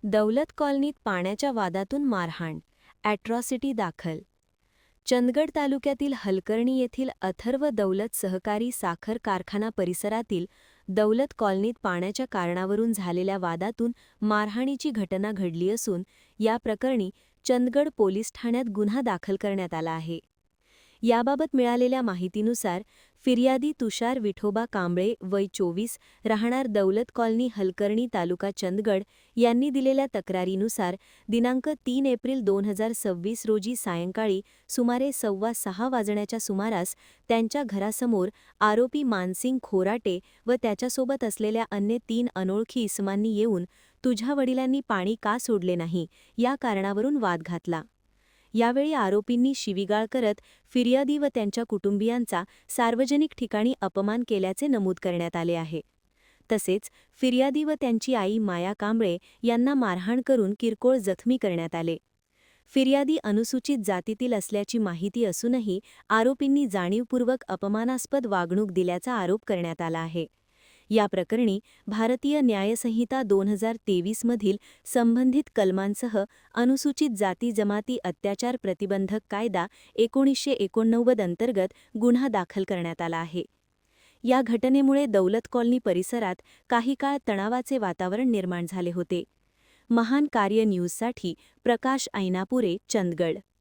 दौलत कॉलनीत पाण्याच्या वादातून मारहाण, ॲट्रॉसिटी दाखल. चंदगड तालुक्यातील हलकर्णी येथील अथर्व दौलत सहकारी साखर कारखाना परिसरातील दौलत कॉलनीत पाण्याच्या कारणावरून झालेल्या वादातून मारहाणीची घटना घडली असून या प्रकरणी चंदगड पोलीस ठाण्यात गुन्हा दाखल करण्यात आला आहे. याबाबत मिळालेल्या माहितीनुसार फिर्यादी तुषार विठोबा कांबळे वय 24 राहणार दौलत कॉलनी हलकर्णी तालुका चंदगड यांनी दिलेल्या तक्रारीनुसार दिनांक 3 एप्रिल 2026 रोजी सायंकाळी सुमारे 5:15 वाजण्याच्या सुमारास त्यांच्या घरासमोर आरोपी मानसिंग खोराटे व त्याच्यासोबत असलेल्या अन्य 3 अनोळखी इसमांनी येऊन तुझ्या वडिलांनी पाणी का सोडले नाही या कारणावरून वाद घातला. यावेळी आरोपींनी शिवीगाळ करत फिर्यादी व त्यांच्या कुटुंबियांचा सार्वजनिक ठिकाणी अपमान केल्याचे नमूद करण्यात आले आहे. तसेच फिर्यादी व त्यांची आई माया कांबळे यांना मारहाण करून किरकोळ जखमी करण्यात आले. फिर्यादी अनुसूचित जातीतील असल्याची माहिती असूनही आरोपींनी जाणीवपूर्वक अपमानास्पद वागणूक दिल्याचा आरोप करण्यात आला आहे. या प्रकरणी भारतीय न्यायसंहिता 2023 मधील संबंधित कलमांसह अनुसूचित जाती जमाती अत्याचार प्रतिबंधक कायदा 1989 अंतर्गत गुन्हा दाखल करण्यात आला आहे. या घटनेमुळे दौलत कॉलनी परिसरात काही काळ तणावाचे वातावरण निर्माण झाले होते. महान कार्य न्यूजसाठी प्रकाश ऐनापुरे, चंदगड.